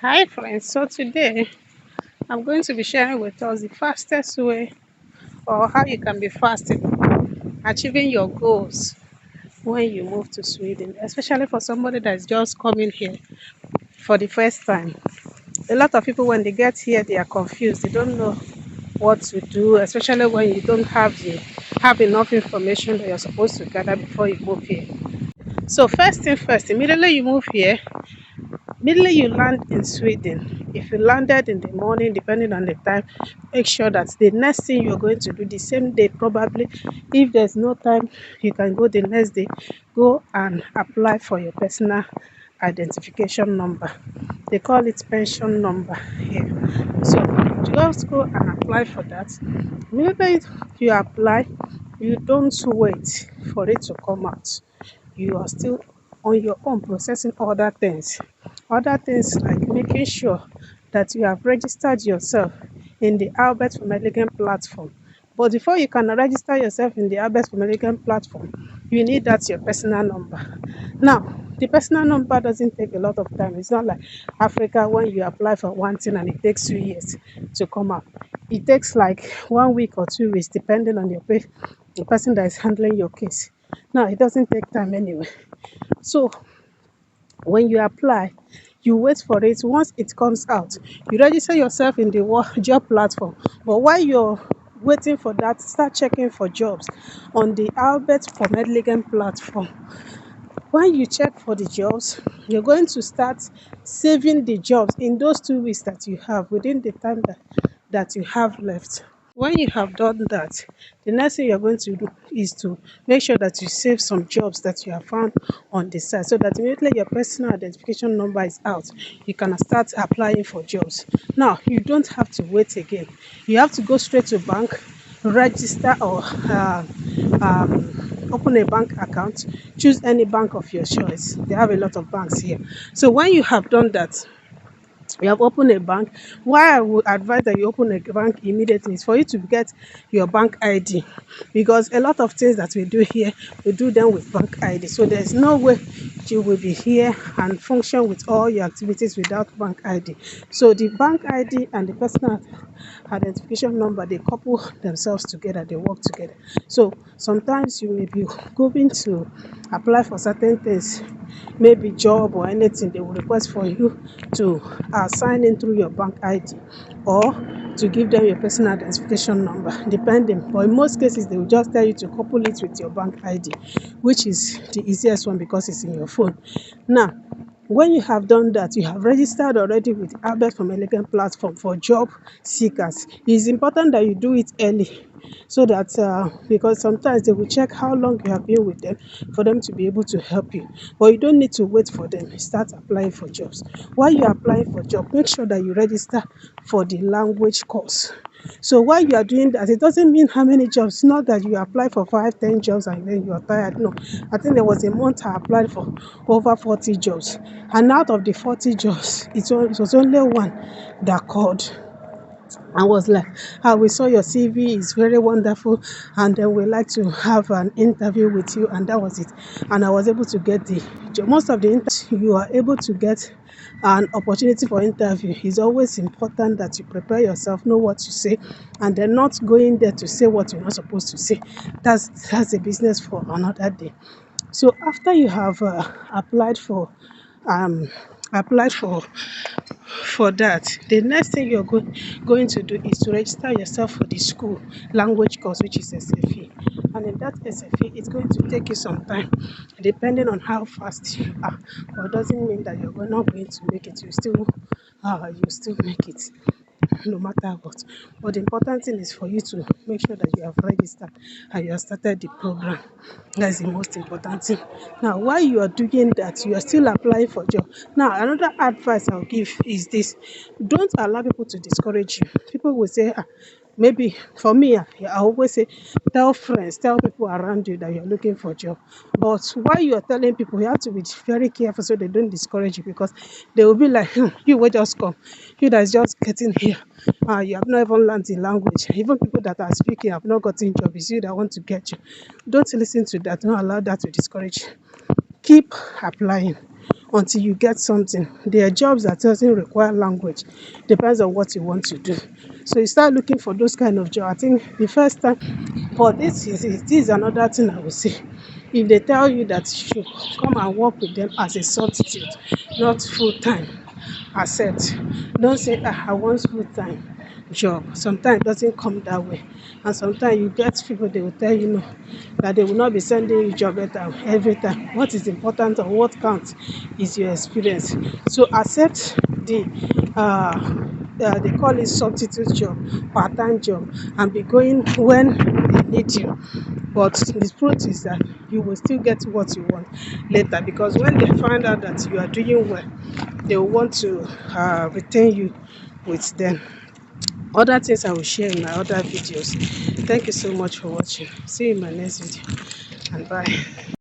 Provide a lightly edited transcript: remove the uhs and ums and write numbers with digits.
Hi friends, so today I'm going to be sharing with us the fastest way or how you can be fast in achieving your goals when you move to Sweden, especially for somebody that's just coming here for the first time. A lot of people when they get here they are confused, they don't know what to do, especially when you don't have enough information that you're supposed to gather before you move here. So first thing first, immediately you move here, immediately you land in Sweden, if you landed in the morning, depending on the time, make sure that the next thing you're going to do the same day, probably, if there's no time, you can go the next day, go and apply for your personal identification number. They call it pension number here. So just go and apply for that. Immediately you apply, you don't wait for it to come out. You are still on your own processing other things like making sure that you have registered yourself in the Albert Vermeulen platform. But before you can register yourself in the Albert Vermeulen platform, you need that your personal number. Now, the personal number doesn't take a lot of time. It's not like Africa when you apply for one thing and it takes 2 years to come out. It takes like 1 week or 2 weeks, depending on the person that is handling your case. Now, it doesn't take time anyway. So when you apply, you wait for it. Once it comes out, you register yourself in the job platform. But while you're waiting for that, start checking for jobs on the Albert Vermeulen platform. When you check for the jobs, you're going to start saving the jobs in those 2 weeks that you have within the time that you have left. When you have done that, the next thing you're going to do is to make sure that you save some jobs that you have found on the site so that immediately your personal identification number is out, you can start applying for jobs. Now, you don't have to wait again. You have to go straight to bank, register or open a bank account, choose any bank of your choice. They have a lot of banks here. So when you have done that, you have opened a bank. Why I would advise that you open a bank immediately is for you to get your bank ID, because a lot of things that we do here, we do them with bank ID. So there's no way you will be here and function with all your activities without bank ID. So the bank ID and the personal identification number, they couple themselves together, they work together. So sometimes you may be going to apply for certain things, maybe job or anything, they will request for you to sign in through your bank ID or to give them your personal identification number, depending. But in most cases, they will just tell you to couple it with your bank ID, which is the easiest one because it's in your phone. Now, when you have done that, you have registered already with Albert Vermeulen platform for job seekers. It's important that you do it early so that because sometimes they will check how long you have been with them for them to be able to help you. But you don't need to wait for them. Start applying for jobs. While you're applying for job, make sure that you register for the language course. So while you are doing that, it doesn't mean how many jobs. Not that you apply for 5, 10 jobs and then you are tired. No, I think there was a month I applied for over 40 jobs, and out of the 40 jobs, it was only one that called and was like, we saw your CV is very wonderful, and then we like to have an interview with you, and that was it. And I was able to get the job. Most of the interviews you are able to get an opportunity for interview. It's always important that you prepare yourself, know what to say, and then not going there to say what you're not supposed to say. That's a business for another day. So after you have um applied for that, the next thing you're going to do is to register yourself for the school language course, which is SFE. And in that SFE, it's going to take you some time, depending on how fast you are. But it doesn't mean that you're not going to make it. You still make it no matter what. But the important thing is for you to make sure that you have registered and you have started the program. That's the most important thing. Now, while you are doing that, you are still applying for job. Now, another advice I'll give is this: don't allow people to discourage you. People will say, maybe for me, I always say, tell friends, tell people around you that you're looking for a job. But while you're telling people, you have to be very careful so they don't discourage you, because they will be like, you will just come. You that's just getting here. You have not even learned the language. Even people that are speaking have not gotten job. It's you that want to get you. Don't listen to that. Don't allow that to discourage you. Keep applying until you get something. There are jobs that doesn't require language, depends on what you want to do. So you start looking for those kind of job. I think the first time, but this is another thing I would say. If they tell you that you should come and work with them as a substitute, not full time, accept. Don't say, I want full time job. Sometimes it doesn't come that way. And sometimes you get people, they will tell you no, that they will not be sending you job every time. What is important or what counts is your experience. So accept they call it substitute job, part-time job, and be going when they need you. But the truth is that you will still get what you want later, because when they find out that you are doing well, they will want to retain you with them. Other things I will share in my other videos. Thank you so much for watching. See you in my next video, and bye.